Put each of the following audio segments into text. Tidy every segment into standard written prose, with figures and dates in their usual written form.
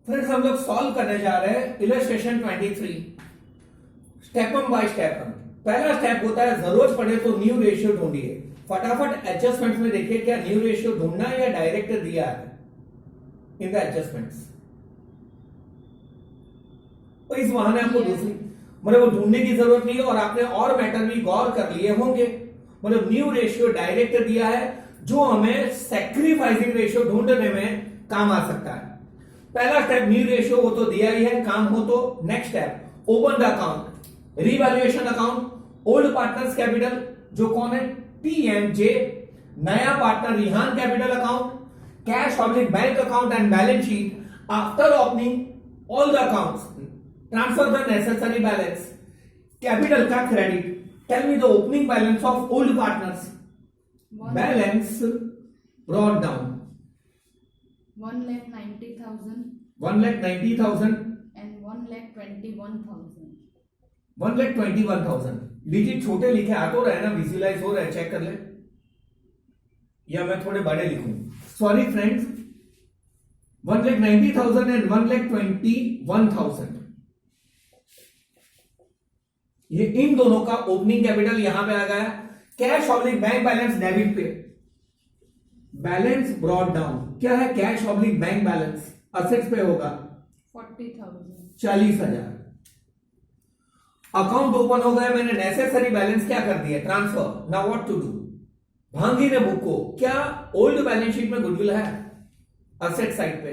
Friends हम लोग solve करने जा रहे हैं इलस्ट्रेशन 23 स्टेप बाय स्टेप। पहला स्टेप होता है जरूरत पड़े तो न्यू रेशियो ढूंढिए। फटाफट एडजस्टमेंट्स में देखिए क्या न्यू रेशियो ढूंढना है या डायरेक्ट दिया है इन द एडजस्टमेंट्स। तो इस बहाने आपको दूसरी मतलब वो ढूंढने की जरूरत नहीं है और आपने और मैटर भी गौर कर लिए होंगे। मतलब न्यू रेशियो डायरेक्ट दिया है जो हमें सैक्रिफाइसिंग रेशियो ढूंढने में काम आ सकता है। पहला स्टेप न्यू रेशियो वो तो दिया ही है, काम हो तो next step open the account, revaluation account, old partners capital जो कौन है टीएमजे, नया partner Rihan capital account, cash oblique bank account and balance sheet. After opening all the accounts transfer the necessary balance, capital का credit. Tell me the opening balance of old partners. Balance brought down 1,90,000 1,90,000 and 1,21,000. 1,21,000। Digit छोटे लिखे आ तो रहे ना, visualise हो रहा है, check कर ले या मैं थोड़े बड़े लिखूं। सॉरी फ्रेंड्स 1,90,000 एंड 1,21,000 ये इन दोनों का ओपनिंग कैपिटल यहां पे आ गया। Cash oblique bank balance debit पे, बैलेंस ब्रॉट डाउन क्या है cash oblique bank balance assets पे होगा 40,000. 40,000। अकाउंट ओपन हो गया, मैंने नेसेसरी बैलेंस क्या कर दिया transfer. Now what to do. भांगी ने बुक को क्या ओल्ड बैलेंस शीट में गुडविल है असेट साइड पे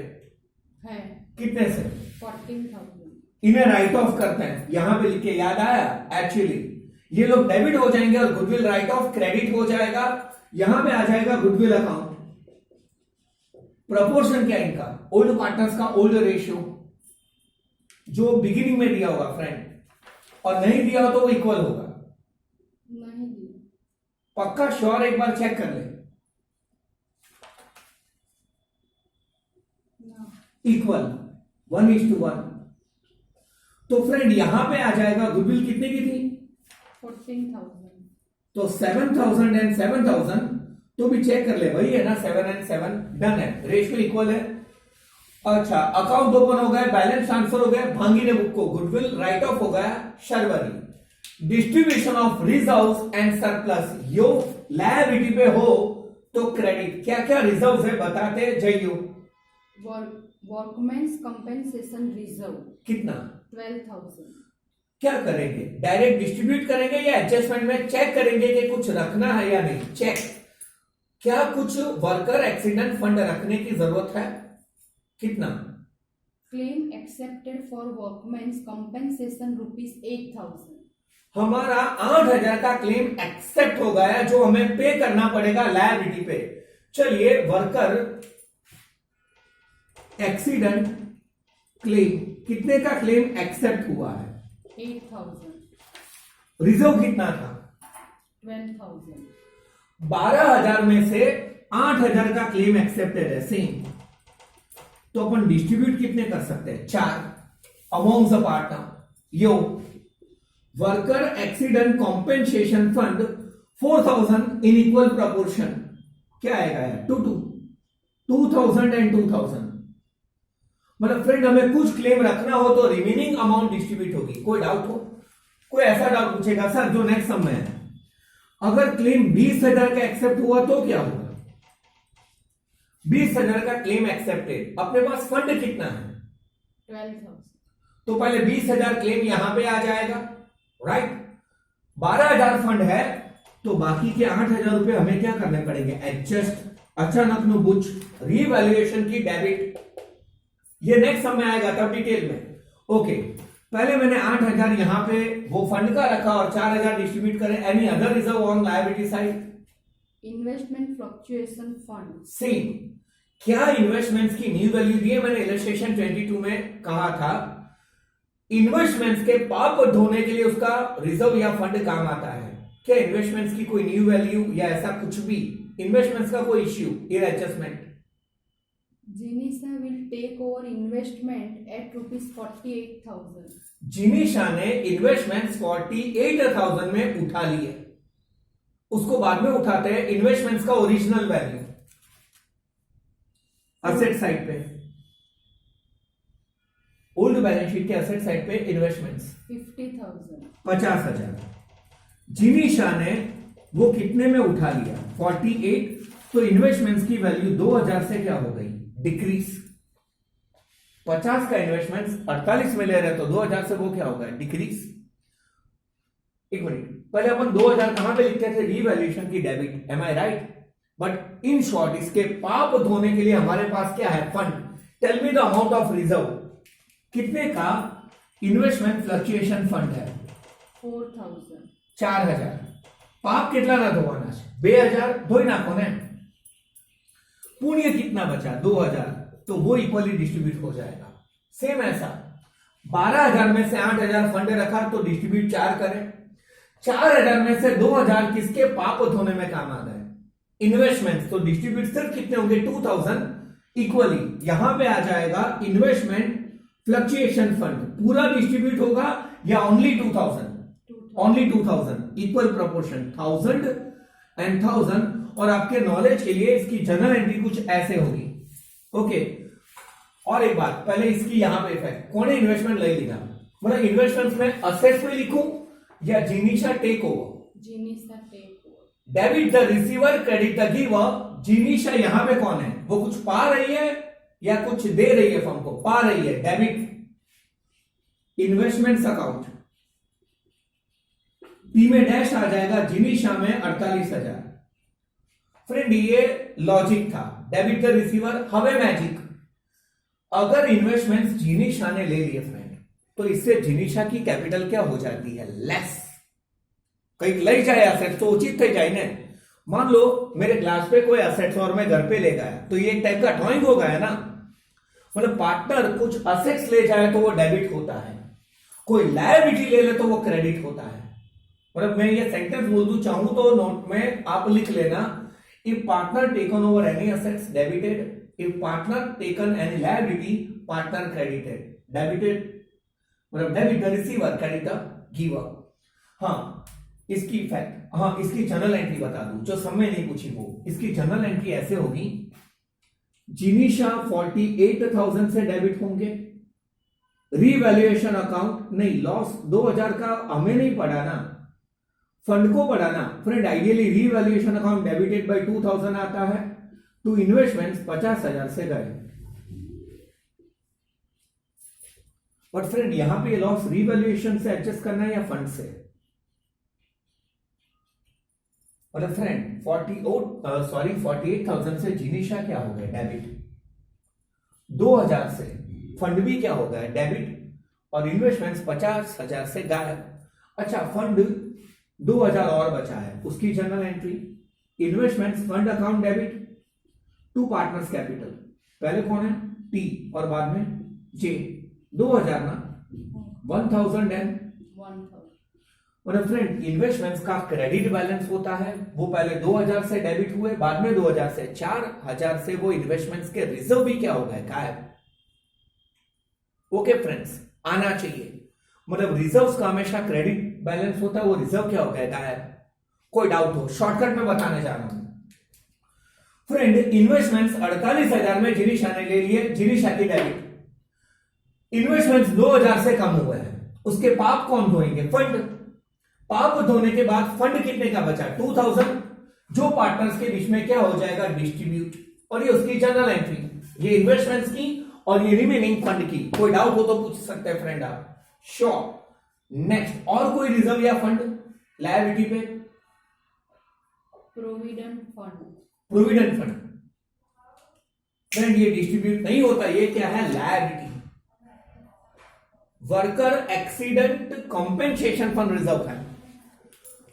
है कितने से 14,000. इन्हें राइट ऑफ करते हैं, यहां पे लिखे याद आया एक्चुअली ये लोग डेबिट हो जाएंगे और गुडविल राइट ऑफ क्रेडिट हो जाएगा। यहां पे आ जाएगा गुडविल अकाउंट। प्रपोर्शन क्या इनका ओल्ड पार्टनर्स का ओल्ड रेशियो जो बिगिनिंग में दिया होगा फ्रेंड, और नहीं दिया हो तो वो इक्वल होगा। नहीं दिया. पक्का श्योर, एक बार चेक कर ले। इक्वल 1:1। तो फ्रेंड यहां पे आ जाएगा गुडविल कितने की थी 14,000. तो 7,000 एंड 7,000 तो भी चेक कर ले, वही है ना 7 एंड 7 डन है, रेशियो इक्वल है। अच्छा अकाउंट ओपन हो गया, बैलेंस ट्रांसफर हो गया, भांगी ने बुक को गुडविल राइट ऑफ हो गया Sharvari. Distribution of reserves and surplus yo liability पे हो तो क्रेडिट। क्या क्या रिजर्व्स है बताते जइयो। वर्कमेंस कंपेंसेशन रिजर्व कितना 12,000. क्या करेंगे डायरेक्ट डिस्ट्रीब्यूट करेंगे या एडजस्टमेंट में चेक करेंगे कि कुछ रखना है या नहीं। चेक क्या कुछ वर्कर एक्सीडेंट फंड रखने की जरूरत है कितना। Claim accepted for workmen's compensation ₹8,000. हमारा 8,000 का क्लेम एक्सेप्ट हो गया जो हमें पे करना पड़ेगा लायबिलिटी पे। चलिए वर्कर एक्सीडेंट क्लेम कितने का क्लेम एक्सेप्ट हुआ है 8,000. रिजर्व कितना था 12,000. 12,000 में से 8,000 का क्लेम एक्सेप्टेड है सेम, तो अपन डिस्ट्रीब्यूट कितने कर सकते हैं 4 among the partner. Yo worker accident compensation fund 4,000 in equal proportion क्या आएगा यार 2,000 एंड 2,000। मतलब फ्रेंड हमें कुछ क्लेम रखना हो तो रिमेनिंग अमाउंट डिस्ट्रीब्यूट होगी। कोई डाउट हो, कोई ऐसा डाउट पूछेगा सर जो नेक्स्ट सम में है अगर क्लेम 20,000 का एक्सेप्ट हुआ तो क्या होगा। 20,000 का क्लेम एक्सेप्टेड, अपने पास फंड कितना है 12,000. तो पहले 20,000 क्लेम यहां पे आ जाएगा राइट। 12,000 फंड है तो बाकी के 8,000 रुपए हमें क्या करने पड़ेंगे एडजस्ट। अचानक नु बुच रीवैल्यूएशन की डेबिट, ये नेक्स्ट समय आएगा तब डिटेल में। ओके पहले मैंने 8,000 यहां पे वो फंड का रखा और 4,000 डिस्ट्रीब्यूट करें। Any other reserve on liability side investment fluctuation fund same. क्या इन्वेस्टमेंट्स की न्यू वैल्यू दी है, मैंने इलस्ट्रेशन 22 में कहा था इन्वेस्टमेंट्स के पाप धोने के लिए उसका रिजर्व या फंड काम आता है। क्या इन्वेस्टमेंट्स की कोई न्यू वैल्यू या ऐसा कुछ भी इन्वेस्टमेंट्स का कोई इश्यू इन एडजस्टमेंट। जिनिसा will take over investment at ₹48,000. जिनिशा ने इन्वेस्टमेंट्स 48,000 में उठा लिए, उसको बाद में उठाते हैं इन्वेस्टमेंट्स का ओरिजिनल वैल्यू असेट साइड पे। ओल्ड बैलेंस शीट के असेट साइड पे इन्वेस्टमेंट्स 50,000. 50,000. जिनीशा ने वो कितने में उठा लिया 48. तो इन्वेस्टमेंट्स की वैल्यू 2000 से क्या हो गई डिक्रीज. 50 का इन्वेस्टमेंट्स 48 में ले रहे तो 2000 से वो क्या होगा डिक्रीज. एक मिनट, पहले अपन 2000 कहां पे लिखते थे रीवैल्यूएशन की debit. Am I right? But in short इसके पाप धोने के लिए हमारे पास क्या है fund. Tell me the amount of reserve. कितने का इन्वेस्टमेंट फ्लक्चुएशन फंड है 4,000. 4000. पाप कितना ना धोवाना 2000 धोई ना कोने. पुण्य कितना बचा 2000. तो वो इक्वली डिस्ट्रीब्यूट हो जाएगा. सेम ऐसा 12,000 में से 8,000 फंड रखा तो डिस्ट्रीब्यूट 4 करें. 4,000 में से 2,000 किसके पाप धोने में काम आ गए इन्वेस्टमेंट. तो डिस्ट्रीब्यूट सिर्फ कितने होंगे 2,000 इक्वली. यहां पे आ जाएगा इन्वेस्टमेंट फ्लक्चुएशन फंड पूरा डिस्ट्रीब्यूट होगा या only 2,000. Only 2,000 equal proportion 1,000 and 1,000. और आपके नॉलेज के लिए इसकी जनरल एंट्री कुछ ऐसे होगी. ओके और एक बात पहले इसकी यहां पे इफेक्ट कौन इन्वेस्टमेंट ले लेगा. मतलब इन्वेस्टमेंट में असेट्स में लिखूं या Genisa take over. Genisa take over. Debit the receiver credit the giver. Genisa यहां पे कौन है वो कुछ पा रही है या कुछ दे रही है फर्म को. पा रही है डेबिट. इन्वेस्टमेंट्स अकाउंट पी में डैश आ जाएगा. जिनीशा में 48,000. फ्रेंड ये लॉजिक था डेबिट द रिसीवर. हमें मैजिक अगर इन्वेस्टमेंट्स जिनीशा ने ले लिए फ्रेंड तो इससे जिनीशा की कैपिटल क्या हो जाती है लेस. कहीं ले जाए असेट्स तो उचित थे जाए ने. मान लो मेरे क्लास पे कोई असेट्स और मैं घर पे ले गया तो ये एक टाइप का ड्रॉइंग हो गया ना. मतलब पार्टनर कुछ असेट्स ले जाए तो वो डेबिट होता है. कोई लायबिलिटी ले ले तो वो क्रेडिट होता है. मतलब मैं ये सेंटेंस बोल दूं चाहूं तो नोट में आप लिख लेना. If partner taken over any assets debited. If partner taken any liability partner credited. Debited मतलब debit the receiver credit the giver. हाँ इसकी इफेक्ट. हाँ इसकी जनरल एंट्री बता दूं जो समय नहीं पूछी वो. इसकी जनरल एंट्री ऐसे होगी. जिनीशा 48,000 से डेबिट होंगे. रीवैल्यूएशन अकाउंट नहीं लॉस 2000 का हमें नहीं पड़ा ना फंड को पड़ा ना. Friend ideally revaluation account debited bye 2,000 आता है. टू इन्वेस्टमेंट्स 50,000 से गए. बट फ्रेंड यहां पे लॉस रीवैल्यूएशन से एडजस्ट करना है या फंड से. मतलब फ्रेंड 48,000 से जिनीशा क्या हो गया डेबिट. 2,000 से फंड भी क्या हो गया डेबिट. और इन्वेस्टमेंट्स 50,000 से गायब. अच्छा फंड 2,000 और बचा है उसकी general entry. Investments fund account debit to partners capital. पहले कौन है टी और बाद में जे. 2,000 ना 1,000 एंड 1,000. मतलब फ्रेंड इन्वेस्टमेंट्स का क्रेडिट बैलेंस होता है वो पहले 2,000 से डेबिट हुए बाद में 2,000 से 4,000 से वो इन्वेस्टमेंट्स के रिजर्व भी क्या हो गए गायब. ओके फ्रेंड्स आना चाहिए. मतलब रिजर्व्स का हमेशा क्रेडिट बैलेंस होता है वो रिजर्व क्या हो गया गायब. कोई डाउट हो शॉर्टकट में बताने जा रहा हूं. फ्रेंड इन्वेस्टमेंट्स 48,000 में जिनीशा ने ले लिए. जिनीशा की डेबिट. इन्वेस्टमेंट्स 2,000 से कम हुए हैं. उसके पाप कौन धोएंगे फंड. पाप धोने के बाद फंड कितने का बचा 2,000 जो पार्टनर्स के बीच में क्या हो जाएगा डिस्ट्रीब्यूट. और ये उसकी जनरल एंट्री. ये इन्वेस्टमेंट्स की और ये रिमेनिंग फंड की. कोई डाउट हो तो पूछ सकते हैं फ्रेंड आप. श्योर. नेक्स्ट और कोई रिजर्व या फंड लायबिलिटी पे. Provident fund. Provident fund. Friend ये डिस्ट्रीब्यूट नहीं होता. ये क्या है liability. Worker accident compensation fund reserve है.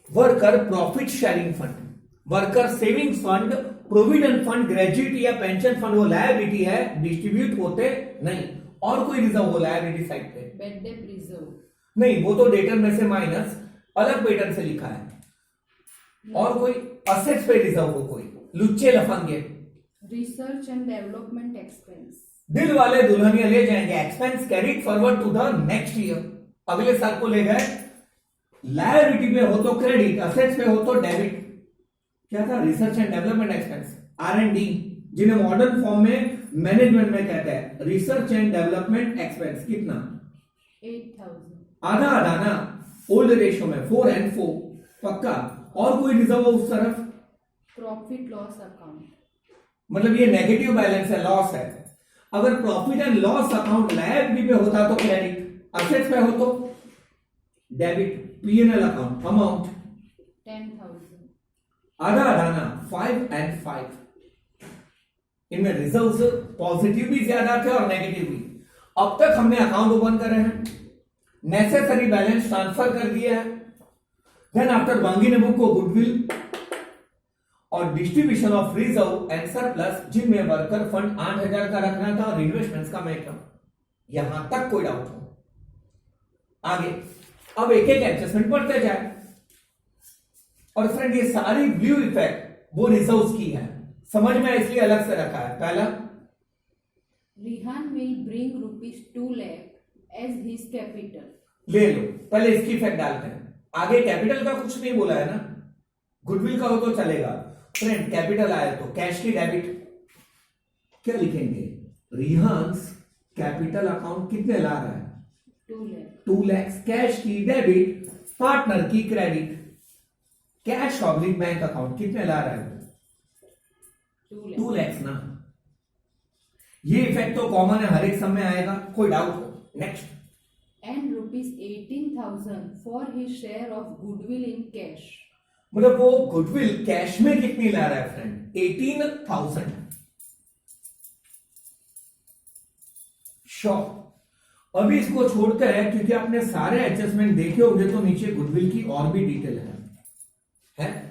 Worker profit sharing fund. Worker savings fund provident fund gratuity या पेंशन फंड वो लायबिलिटी है डिस्ट्रीब्यूट होते नहीं. और कोई रिजर्व हो लायबिलिटी साइड पे Bad debt reserve. नहीं वो तो डेटर में से माइनस अलग पैटर्न से लिखा है. और कोई असेट्स पे रिजर्व हो कोई लुच्चे लफंगे. Research and development expense. दिल वाले दुल्हनिया ले जाएंगे. Expense carried forward to the next year. अगले साल को ले गए. लायबिलिटी पे हो तो क्रेडिट असेट्स पे हो तो डेबिट. क्या था research and development expense R&D जिन्हें मॉडर्न फॉर्म में मैनेजमेंट में कहते हैं रिसर्च एंड डेवलपमेंट एक्सपेंस कितना, 8,000. आधा आधा ना, ओल्ड रेशियो में 4 and 4 पक्का। और कोई रिजर्व हो उस तरफ, Profit loss account. मतलब ये नेगेटिव बैलेंस है, लॉस है। अगर profit and loss account liability पे होता तो क्रेडिट, असेट्स पे हो तो डेबिट। P&L account amount 10,000. आधा आधा ना, 5 and 5। इनमें रिजर्व्स पॉजिटिव भी ज्यादा थे और नेगेटिव भी। अब तक हमने अकाउंट ओपन करे हैं, नेसेसरी बैलेंस ट्रांसफर कर दिया है, देन आफ्टर बांगी ने बुक को गुडविल और distribution of reserve and surplus, जिनमें वर्कर फंड 8,000 का रखना था और इन्वेस्टमेंट्स का मेकअप। यहां तक कोई डाउट हो? आगे अब एक एक एडजस्टमेंट बढ़ते जाए। और फ्रेंड ये सारी ब्लू इफेक्ट वो रिजर्व्स की है, समझ में इसलिए अलग से रखा है। पहला, Rihan will bring rupees 2 lakh as his capital. ले लो, पहले इसकी इफेक्ट डालते हैं। आगे कैपिटल का कुछ नहीं बोला है ना, गुडविल का हो तो चलेगा। फ्रेंड कैपिटल आया तो कैश की डेबिट, क्या लिखेंगे, रिहान्स कैपिटल अकाउंट कितने ला रहा है, 2 lakh. 2 lakhs, कैश की डेबिट, पार्टनर की credit, cash oblique bank account कितने ला रहा है, 2 lakh. 2 lakhs ना। ये इफेक्ट तो कॉमन है, हर एक समय आएगा, कोई डाउट हो? Next, And rupees 18,000 for his share of goodwill in cash. मतलब वो गुडविल कैश में कितनी ला रहा है फ्रेंड, 18,000। श्योर। अभी इसको छोड़ते हैं क्योंकि आपने सारे एडजस्टमेंट देखे होंगे तो नीचे गुडविल की और भी डिटेल है?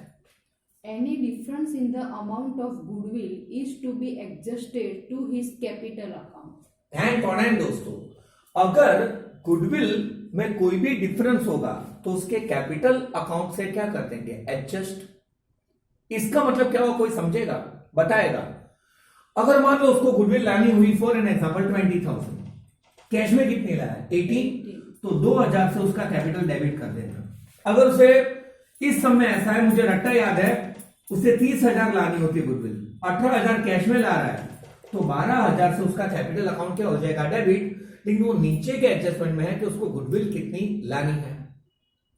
Any difference in the amount of goodwill is to be adjusted to his capital account. ध्यान पढ़ाएं दोस्तों, अगर गुडविल में कोई भी डिफरेंस होगा तो उसके कैपिटल अकाउंट से क्या कर देंगे, एडजस्ट। इसका मतलब क्या हो, कोई समझेगा, बताएगा। अगर मान लो उसको गुडविल लानी हुई फॉर एन एग्जांपल 20,000, कैश में कितनी लाया है, 18, तो 2,000 से उसका कैपिटल डेबिट कर देना। अगर उसे इस समय ऐसा है, मुझे रट्टा याद है, उसे 30,000 लानी होती गुडविल, 18,000 कैश में ला रहा है, तो 12,000 से उसका कैपिटल अकाउंट क्या हो जाएगा, डेबिट। लेकिन वो नीचे के एडजस्टमेंट में है कि उसको गुडविल कितनी लानी है।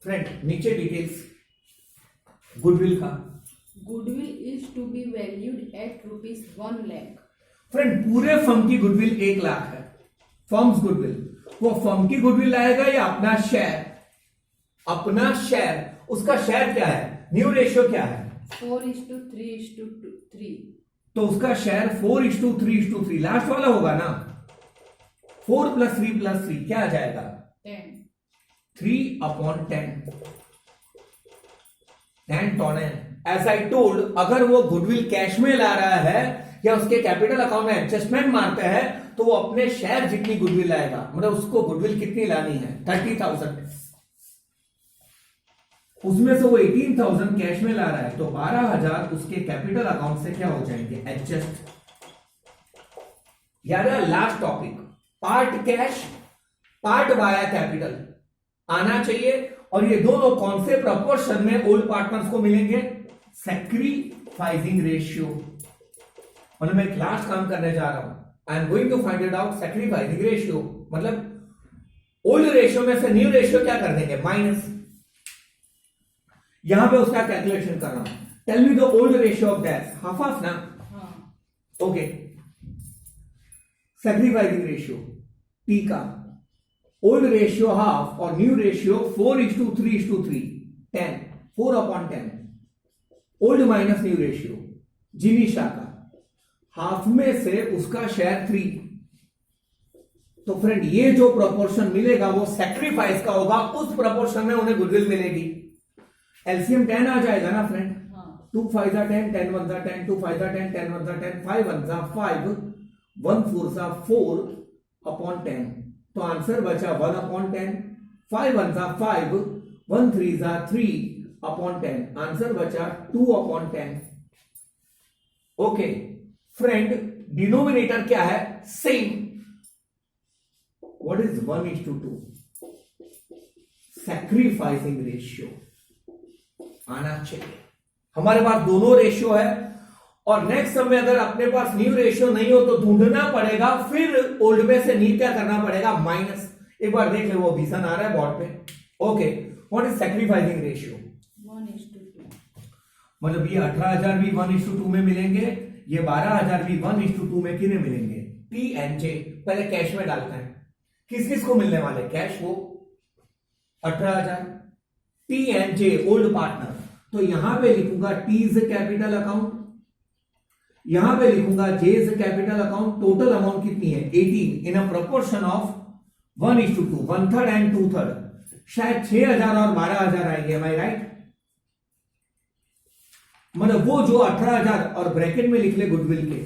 फ्रेंड नीचे डिटेल्स गुडविल का, Goodwill is to be valued at rupees 1 lakh. Friend पूरे फर्म की गुडविल 1 लाख है, फर्म्स गुडविल। वो फर्म की गुडविल लाएगा या अपना शेयर, अपना शेयर। उसका शेयर क्या है, न्यू रेशियो क्या है, 4:3:3. तो उसका शेयर 4:3:3, लास्ट वाला होगा ना, 4 + 3 + 3 क्या आ जाएगा, 10. 3/10। 10 टोन। एज आई टोल्ड, अगर वो गुडविल कैश में ला रहा है या उसके कैपिटल अकाउंट में एडजस्टमेंट मारते हैं तो वो अपने शेयर जितनी गुडविल लाएगा। मतलब उसको गुडविल कितनी लानी है, 30,000, उसमें से वो 18,000 कैश में ला रहा है, तो 12,000 उसके कैपिटल अकाउंट से क्या हो जाएंगे, एडजस्ट। याद है last topic, part cash part via capital आना चाहिए। और ये दोनों कौन से प्रपोर्शन में ओल्ड पार्टनर्स को मिलेंगे, सैक्रिफाइसिंग रेशियो। मतलब मैं क्लास काम करने जा रहा हूं, I am going to find it out sacrificing ratio. मतलब ओल्ड रेशियो में से न्यू रेशियो क्या कर देंगे, माइनस। यहां पे उसका कैलकुलेशन कर रहा हूं। Tell me the old ratio of that, half half ना, हाँ. ओके। सैक्रिफाइसिंग रेशियो टी का ओल्ड रेशियो हाफ और new ratio 4:3:3, 10, 4/10। Old minus new ratio जिनिशा का, हाफ में से उसका शेयर 3। तो फ्रेंड ये जो प्रोपोर्शन मिलेगा वो सैक्रिफाइस का होगा, उस प्रोपोर्शन में उन्हें गुडविल मिलेगी। एलसीएम 10 आ जाएगा ना फ्रेंड, 2 × 5 = 10, 10 × 1 = 10, 2 × 5 = 10, 10 × 1 = 10, 5 × 1 = 5, 1 × 4 = 4/10। तो आंसर बचा 1/10, 5 × 1 = 5, 1 × 3 = 3/10, आंसर बचा 2/10। ओके फ्रेंड, डिनोमिनेटर क्या है, same. What is 1:2, sacrificing ratio आना चाहिए। हमारे पास दोनों रेशियो है और नेक्स्ट समय अगर अपने पास न्यू रेशियो नहीं हो तो ढूंढना पड़ेगा, फिर ओल्ड में से न्यू क्या करना पड़ेगा, माइनस। एक बार देख ले, वो विजन आ रहा है बोर्ड पे। Okay, what is sacrificing ratio? 1:2. मतलब ये 18,000 भी 1:2 में मिलेंगे, ये 12,000 भी 1:2 में किने मिलेंगे, टी एंड जे। पहले कैश में डालते हैं, किस किस को मिलने वाले कैश, वो 18,000। T and J old partner, तो यहां पे लिखूंगा टी इज कैपिटल अकाउंट, यहां पे लिखूंगा J is capital account. Total amount कितनी है, 18 in a proportion of 1:2, 1/3 and 2/3। शायद 6,000 और 12,000 आएंगे, एम आई राइट? मतलब वो जो 18,000 और ब्रैकेट में लिख ले गुडविल के,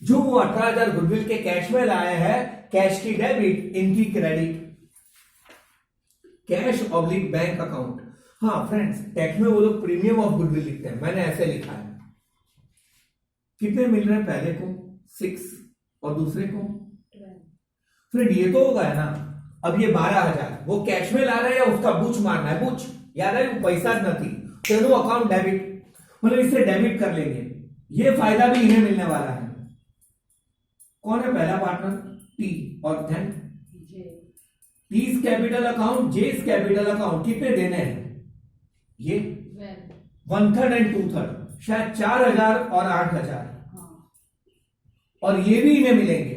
जो वो 18,000 गुडविल के कैश में लाए हैं, कैश की डेबिट, इनकी credit, cash oblique bank account. हाँ फ्रेंड्स, टैक्स में वो लोग प्रीमियम ऑफ गुडविल लिखते हैं, मैंने ऐसे लिखा है। कितने मिल रहे हैं, पहले को 6 और दूसरे को 12. फ्रेंड ये तो होगा है ना। अब ये 12,000 वो कैश में ला रहे हैं, उसका बुच मारना है, बुच याद है, वो पैसा नहीं, तेनो अकाउंट डेबिट, मतलब इससे डेबिट कर लेंगे। ये फायदा भी इन्हें मिलने वाला है। कौन है पहला पार्टनर, टी, और then T is capital account, J is capital account. कितने देने हैं, ये 1/3 एंड 2/3, शायद 4,000 और 8,000, और ये भी इन्हें मिलेंगे।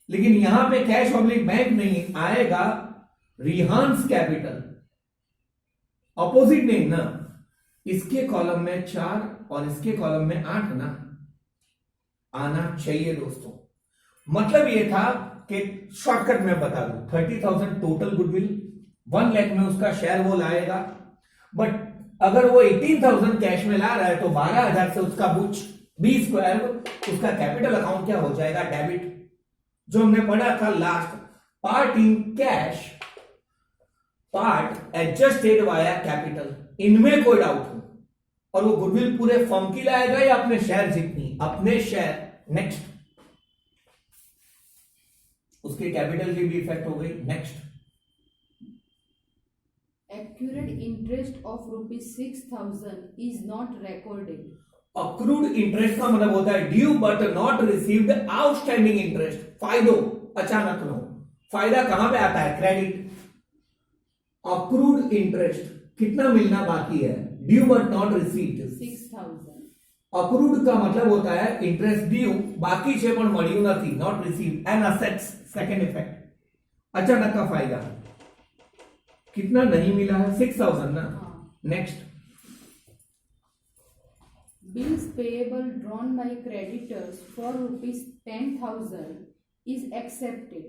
लेकिन यहां पे कैश ऑब्लिक बैंक नहीं आएगा, रिहांस कैपिटल, ऑपोजिट नेम ना, इसके कॉलम में 4 और इसके कॉलम में 8 ना आना चाहिए दोस्तों। मतलब ये था कि शॉर्टकट में बता दूं, 30,000 टोटल गुडविल, 1 लाख में उसका शेयर वो लाएगा। बट अगर वो 18,000 कैश में ला रहा है तो 12,000 से उसका बुच B² उसका कैपिटल अकाउंट क्या हो जाएगा, डेबिट। जो हमने पढ़ा था last, part in cash, part adjusted via capital. इनमें कोई डाउट हो, और वो गुडविल पूरे फर्म की लाएगा या अपने शेयर जितनी, अपने शेयर। नेक्स्ट, उसके कैपिटल की भी इफेक्ट हो गई। Next, Accrued interest of ₹6,000 is not recorded. Accrued interest का मतलब होता है due but not received outstanding interest. फायदो अचानक नो, फायदा कहां पे आता है, क्रेडिट। अक्रूड इंटरेस्ट कितना मिलना बाकी है, due but not received 6,000. Accrued का मतलब होता है इंटरेस्ट ड्यू, बाकी છે પણ મળ્યું નથી, not received. And assets, second effect, अचानक का फायदा कितना नहीं मिला है, 6,000 ना। Next, Bills payable drawn by creditors for ₹10,000 is accepted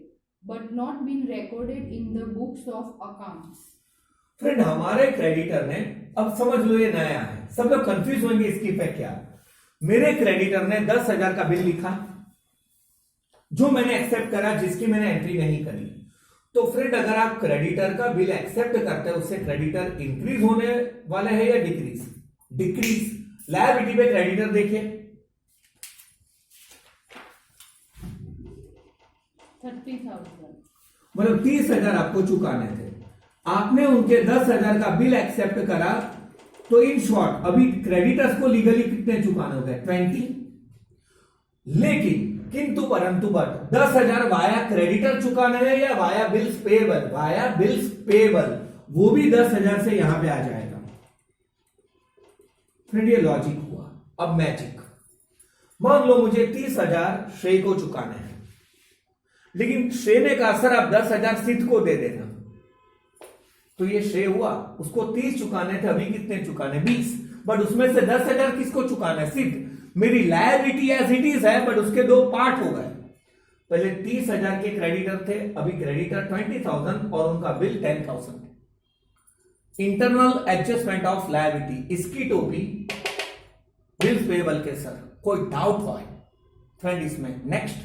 but not been recorded in the books of accounts. Friend हमारे क्रेडिटर ने, अब समझ लो ये नया है, सब लोग कंफ्यूज होंगे इसकी इफेक्ट क्या। मेरे क्रेडिटर ने 10,000 का बिल लिखा, जो मैंने एक्सेप्ट करा, जिसकी मैंने एंट्री नहीं करी। तो फ्रेंड अगर आप क्रेडिटर का बिल एक्सेप्ट करते हैं, उससे क्रेडिटर इंक्रीज होने वाला है या डिक्रीज, डिक्रीज। लायबिलिटी पे क्रेडिटर देखिए, 30,000. मतलब 30,000 आपको चुकाने थे, आपने उनके 10,000 का बिल एक्सेप्ट करा, तो इन शॉर्ट अभी क्रेडिटर्स को लीगली कितने चुकाने हो गए, 20। लेकिन किंतु परंतु बट 10,000 वाया क्रेडिटर चुकाने हैं या via bills payable, via bills payable, वो भी 10,000 से यहां पे आ जाएगा। फ्रेंड ये लॉजिक हुआ। अब मैजिक, मान लो मुझे 30,000 श्रेय को चुकाने हैं, लेकिन श्रेय ने कहा सर आप 10,000 सिद्ध को दे देना, तो ये श्रेय हुआ, उसको 30 चुकाने थे, अभी कितने चुकाने, 20। बट उसमें से 10,000 किसको चुकाना है, सिद्ध। मेरी लायबिलिटी एज इट इज है, बट उसके दो पार्ट हो गए। पहले 30,000 के क्रेडिटर थे, अभी क्रेडिटर 20,000 और उनका bill 10,000। Internal adjustment of liability, इसकी टोपी बिल्स पेएबल के सर, कोई डाउट हो फ्रेंड इसमें। Next,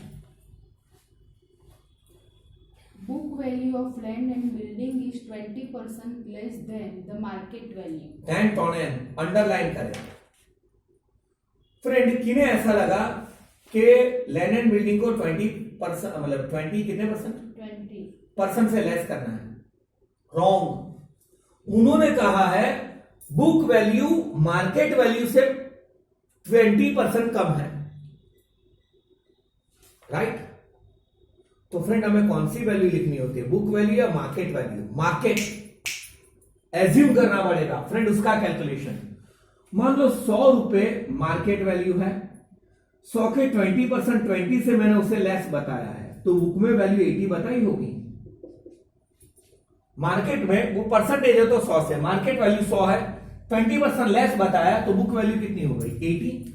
Book value of land and building is 20% less than the market value. Than टोनेन अंडरलाइन करें। फ्रेंड किन्हें ऐसा लगा कि लैंड एंड बिल्डिंग को 20%, मतलब 20 कितने परसेंट, 20% से लेस करना है, रॉन्ग। उन्होंने कहा है बुक वैल्यू मार्केट वैल्यू से 20% कम है, राइट। तो फ्रेंड हमें कौन सी वैल्यू लिखनी होती है, बुक वैल्यू या मार्केट वैल्यू? मार्केट एज्यूम करना पड़ेगा फ्रेंड उसका कैलकुलेशन। मान लो 100 रुपए मार्केट वैल्यू है, 100 के 20% 20 से मैंने उसे लेस बताया है, तो बुक में वैल्यू 80 बताई होगी। मार्केट में वो परसेंटेज है तो 100 से, मार्केट वैल्यू 100 है, 20% लेस बताया तो बुक वैल्यू कितनी हो गई? 80।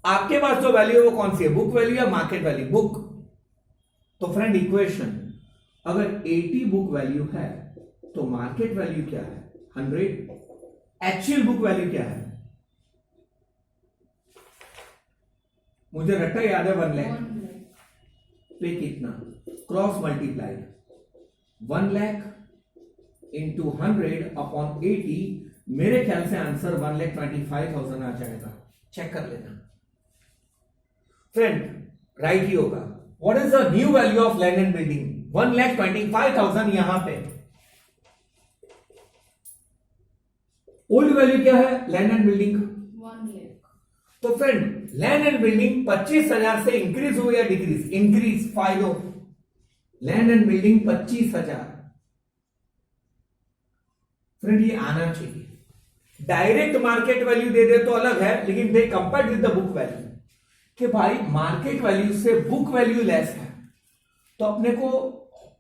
आपके पास जो वैल्यू है वो कौन सी है, बुक वैल्यू या मार्केट वैल्यू? बुक। तो फ्रेंड इक्वेशन, अगर 80 बुक वैल्यू है तो मार्केट वैल्यू क्या है? 100। एक्चुअल बुक वैल्यू क्या है? मुझे रट्टा याद है 1 लाख पे कितना, cross multiplied 1 lakh into 100 upon 80, मेरे ख्याल से आंसर 1,25,000 आ जाएगा। चेक कर लेना फ्रेंड, राइट ही होगा। What is the new value of land and building? 1,25,000 यहां पे। ओल्ड वैल्यू क्या है लैंड एंड बिल्डिंग? 1 लाख। तो फ्रेंड लैंड एंड बिल्डिंग 25,000 से इंक्रीज हुई या डिक्रीज? इंक्रीज। फायदों, लैंड एंड बिल्डिंग 25,000। फ्रेंड ये आना चाहिए। डायरेक्ट मार्केट वैल्यू दे दे तो अलग है, लेकिन दे compared with the book value कि भाई मार्केट वैल्यू से बुक वैल्यू लेस है, तो अपने को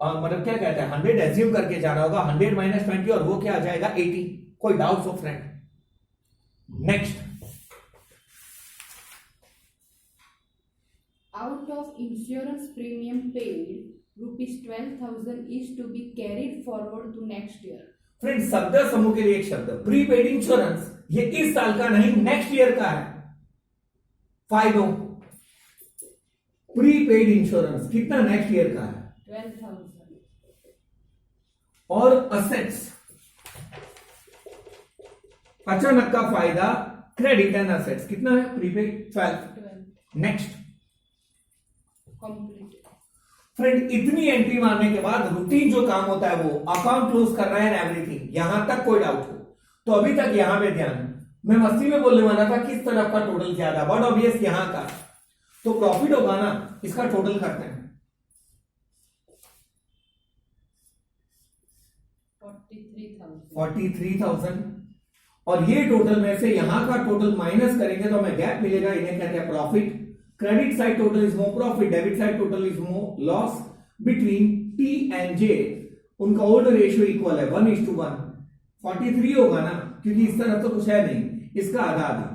मतलब क्या कहते हैं 100 एज्यूम करके जाना होगा, 100 माइनस 20 और वो क्या आ जाएगा 80। कोई डाउट हो friend? Next, Out of insurance premium paid, rupees 12,000 is to be carried forward to next year. Friend शब्द समूह के लिए एक शब्द प्रीपेड इंश्योरेंस, ये इस साल का नहीं नेक्स्ट ईयर का है। फायदों, प्रीपेड इंश्योरेंस कितना नेक्स्ट ईयर का है? 12,000. और असेट्स, अचानक का फायदा क्रेडिट एंड असेट्स कितना है? प्रीपेड 12। Next Complete. फ्रेंड इतनी एंट्री मारने के बाद रूटीन जो काम होता है वो अकाउंट क्लोज करना है एंड एवरीथिंग। यहां तक कोई डाउट हो तो अभी तक यहां पे ध्यान, मैं मस्ती में बोलने वाला था किस तरफ का टोटल ज्यादा, बट ऑब्वियस यहां का तो प्रॉफिट होगा ना, इसका टोटल करते हैं। 43,000 और ये टोटल में से यहां का टोटल माइनस करेंगे तो हमें गैप मिलेगा, इन्हें कहते हैं profit. Credit side total is more profit, debit side total is more loss. Between T and J उनका ओल्ड रेशियो इक्वल है 1:1। 43 होगा ना, क्योंकि इस तरफ तो कुछ है नहीं, इसका आधा आधा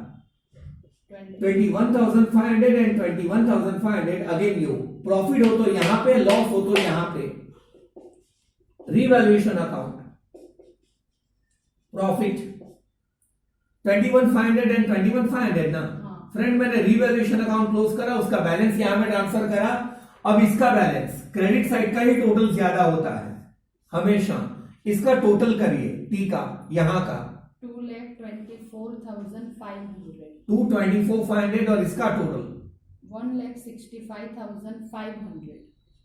21,500 एंड 21,500। अगेन यू प्रॉफिट हो तो यहां पे, लॉस हो तो यहां पे। रिवैल्यूएशन अकाउंट प्रॉफिट 21,500 एंड 21,500 ना फ्रेंड, मैंने रिवैल्यूएशन अकाउंट क्लोज करा, उसका बैलेंस यहां पे ट्रांसफर करा। अब इसका बैलेंस क्रेडिट साइड का ही टोटल ज्यादा होता है हमेशा, इसका टोटल करिए टी का, यहां का 2,24,500 224,500 और इसका टोटल 1,65,500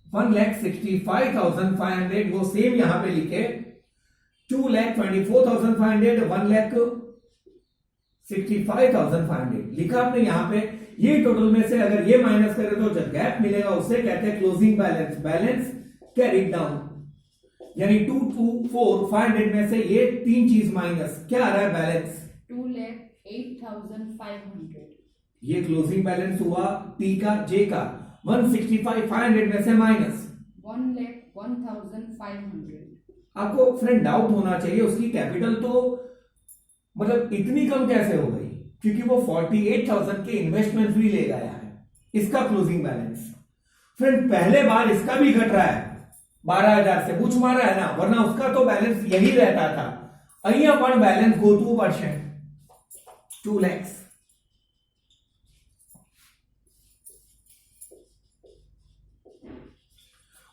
1,65,500। वो सेम यहां पे लिखे 2,24,500 1,65,500 लिखा आपने यहां पे। ये टोटल में से अगर ये माइनस करें तो जो गैप मिलेगा उसे कहते हैं closing balance, balance carried down. यानी 224,500 में से ये तीन चीज माइनस, क्या आ रहा है बैलेंस? 2,08,500। ये क्लोजिंग बैलेंस हुआ टी का, जे का। 165,500 में से माइनस 1,01,500। आपको फ्रेंड डाउट होना चाहिए उसकी कैपिटल तो मतलब इतनी कम कैसे हो गई, क्योंकि वो 48,000 के इन्वेस्टमेंट भी ले गया है। इसका क्लोजिंग बैलेंस फ्रेंड पहले बार इसका भी घट रहा है 12,000 से, पूछ मारा है ना, वरना उसका तो बैलेंस यही रहता था। અહીંયા પણ बैलेंस ગોતવું પડશે 2 lakhs।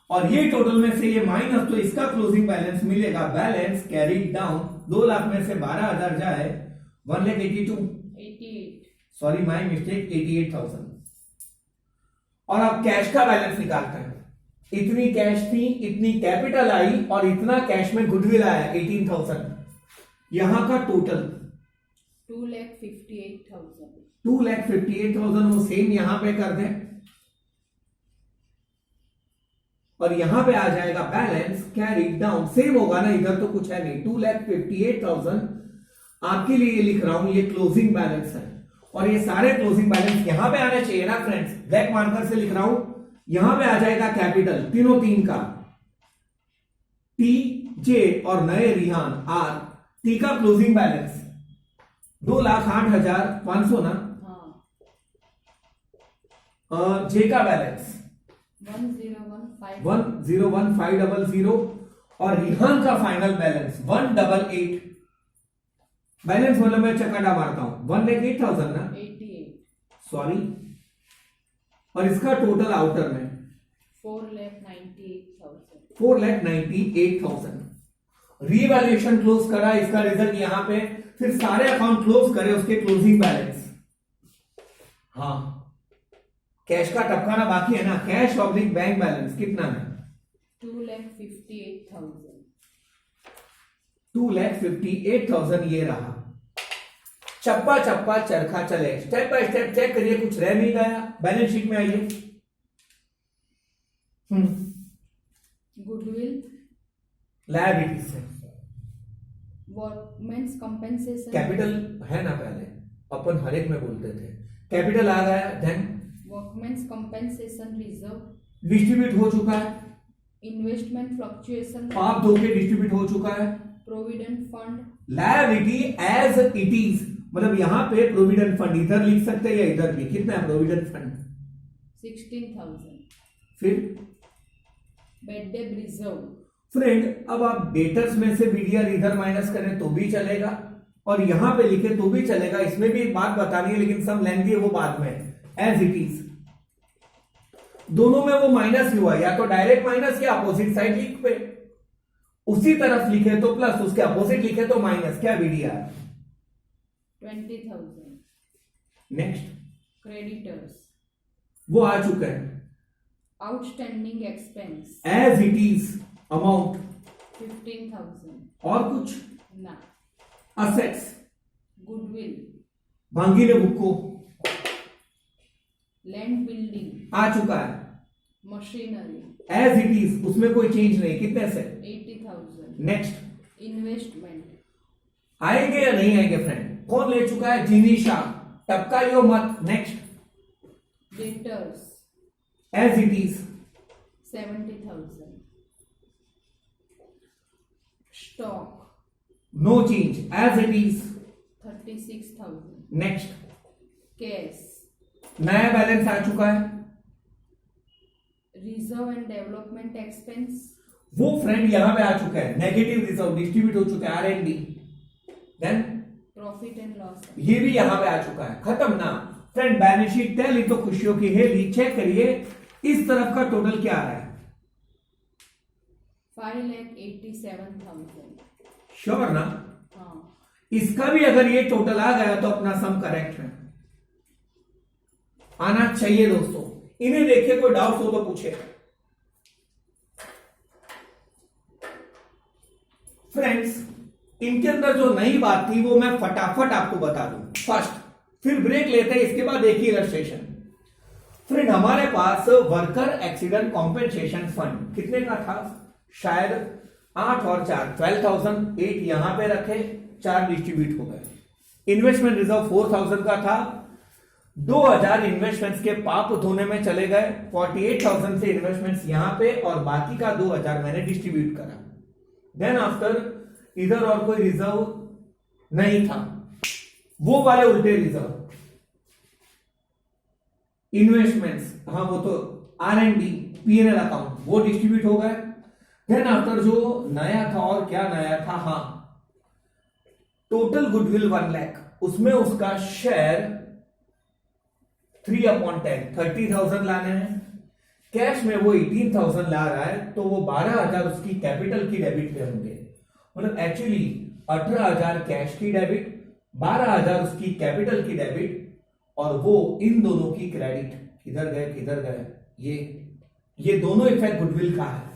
और ये टोटल में से ये माइनस तो इसका क्लोजिंग बैलेंस मिलेगा, बैलेंस कैरीड डाउन। 2 लाख में से 12,000 जाए 1,82,88, सॉरी माय मिस्टेक, 88,000। और अब कैश का बैलेंस निकालते हैं। इतनी कैश थी, इतनी कैपिटल आई और इतना कैश में गुडविल आया 18,000। यहां का टोटल 2,58,000। 2,58,000 वो सेम यहां पे कर दें और यहां पे आ जाएगा बैलेंस कैरीड डाउन, सेम होगा ना, इधर तो कुछ है नहीं। 2,58,000 आपके लिए ये लिख रहा हूं, ये क्लोजिंग बैलेंस है और ये सारे क्लोजिंग बैलेंस यहां पे आने चाहिए ना फ्रेंड्स। ब्लैक मार्कर से लिख रहा हूं, यहां पे आ जाएगा कैपिटल तीनों तीन का, टी जे और नए रिहान आर, टी का क्लोजिंग बैलेंस 2,08,500 ना, हाँ, जे का बैलेंस 101,500 और रिहान का फाइनल बैलेंस 188। बैलेंस मतलब मैं चक्का मारता हूं 1,08,000 ना, 88, सॉरी, और इसका टोटल आउटर में 4,98,000। 4,98,000। रीवैल्यूएशन क्लोज करा, इसका रिजल्ट यहां पे, फिर सारे अकाउंट क्लोज करे, उसके क्लोजिंग बैलेंस। हाँ, कैश का टपकाना बाकी है ना, कैश ऑब्लिक बैंक बैलेंस कितना है? 2,58,000। 2,58,000 ये रहा। चप्पा चप्पा चरखा चले, स्टेप बाय स्टेप चेक करिए, कुछ रह नहीं गया। बैलेंस शीट में आइए। गुडविल, लायबिलिटीज से वर्कमेंस कंपेंसेशन, कैपिटल है ना, पहले अपन हर एक में बोलते थे, कैपिटल आ गया, then workmen's compensation reserve, distribute हो चुका है, इन्वेस्टमेंट फ्लक्चुएशन, आप दो के डिस्ट्रीब्यूट हो चुका है। Provident fund, liability as it is, मतलब यहां पे प्रोविडेंट फंड इधर लिख सकते हैं या इधर भी, कितना है प्रोविडेंट फंड? 16,000। फिर बेड डेट रिजर्व, फ्रेंड, अब आप डेटर्स में से बीडीआर इधर माइनस करें तो भी चलेगा और यहां पे लिखे तो भी चलेगा। इसमें भी एक बात बतानी है लेकिन सब लेंथी है, वो बाद में, एज इट इज। दोनों में वो माइनस हुआ, या तो डायरेक्ट माइनस या अपोजिट साइड लिख पे, उसी तरफ लिखे तो प्लस, उसके अपोजिट लिखे तो माइनस। क्या बीडीआर? 20,000। नेक्स्ट, क्रेडिटर्स, वो आ चुका है, outstanding expense, as it is amount, 15,000। और कुछ ना, असेट्स, गुडविल, भांगी ने बुक को लैंड बिल्डिंग, आ चुका है, मशीनरी, एज इट इज, उसमें कोई चेंज नहीं। कितने से? 80,000। नेक्स्ट, इन्वेस्टमेंट, आएंगे या नहीं आएंगे फ्रेंड? कौन ले चुका है? जिनीशा, टपकाइयो मत। Next, debtors, as it is, 70,000। Stock, no change, as it is. 36,000। Next, cash, नया बैलेंस आ चुका है, रिजर्व एंड डेवलपमेंट एक्सपेंस, वो फ्रेंड यहां पे आ चुका है, नेगेटिव रिजर्व डिस्ट्रीब्यूट हो चुका है, R and D. Then profit and loss, ये भी यहां पे आ चुका है, खत्म ना फ्रेंड। बैलेंस शीट तैयार, तो खुशियों की हेली। चेक करिए इस तरफ का टोटल क्या आ रहा है? 5,87,000। श्योर ना? हाँ, इसका भी अगर ये टोटल आ गया तो अपना सम करेक्ट है, आना चाहिए दोस्तों। इन्हें देखिए, कोई डाउट हो तो पूछे फ्रेंड्स। इनके अंदर जो नई बात थी वो मैं फटाफट आपको बता दूं फर्स्ट, फिर ब्रेक लेते हैं, इसके बाद देखिए इलस्ट्रेशन। फ्रेंड, हमारे पास वर्कर एक्सीडेंट कॉम्पेंसेशन फंड कितने का था? शायद 8 और 4, 12,000। 8 यहां पे रखे, 4 डिस्ट्रीब्यूट हो गए। इन्वेस्टमेंट रिजर्व 4,000 का था, 2,000 इन्वेस्टमेंट्स के पाप धोने में चले गए, 48,000 से इन्वेस्टमेंट्स यहां पे और बाकी का 2,000 मैंने डिस्ट्रीब्यूट करा। देन आफ्टर इधर और कोई रिजर्व नहीं था, वो वाले उल्टे रिजर्व, इन्वेस्टमेंट्स, हाँ वो तो आरएनडी, पीएनएल अकाउंट, वो डिस्ट्रीब्यूट हो गए। देन आफ्टर जो नया था, और क्या नया था, हाँ, टोटल गुडविल 1 लाख, उसमें उसका शेयर 3/10, 30,000 लाने हैं। कैश में वो 18,000 ला रहा है, तो वो 12,000 उसकी कैपिटल की डेबिट पे होंगे। मतलब एक्चुअली 18,000 कैश की डेबिट, 12,000 उसकी कैपिटल की डेबिट, और वो इन दोनों की क्रेडिट। किधर गए किधर गए? ये दोनों इफेक्ट गुडविल का है।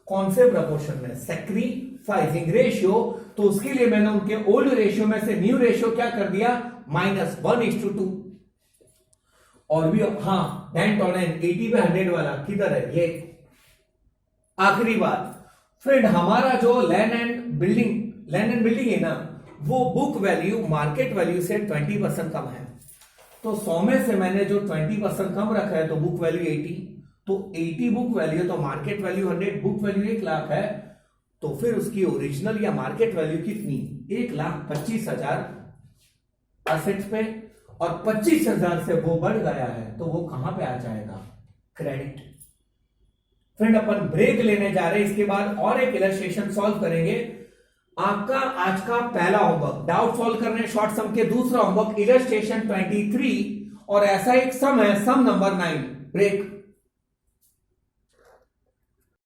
कौन से प्रपोर्शन में? Sacrificing ratio. तो उसके लिए मैंने उनके ओल्ड रेशियो में से न्यू रेशियो क्या कर दिया? -1:2। और भी हाँ, डेंट ऑन एन 80 पे 100 वाला किधर है ये? आखिरी बात फ्रेंड, हमारा जो लैंड एंड बिल्डिंग है ना, वो बुक वैल्यू मार्केट वैल्यू से 20% कम है। तो 100 में से मैंने जो 20% कम रखा है, तो बुक वैल्यू 80, तो 80 बुक वैल्यू, तो market value 100, book value 1 lakh है, तो फिर उसकी ओरिजिनल या मार्केट वैल्यू कितनी? 1,25,000 एसेट्स पे, और 25,000 से वो बढ़ गया है, तो वो कहां पे आ जाएगा? क्रेडिट। फ्रेंड, अपन ब्रेक लेने जा रहे हैं, इसके बाद और एक इलस्ट्रेशन सॉल्व करेंगे। आपका आज का पहला होमवर्क डाउट सॉल्व करने शॉर्ट सम के, दूसरा होमवर्क इलस्ट्रेशन 23, और ऐसा एक सम है, सम नंबर 9। ब्रेक।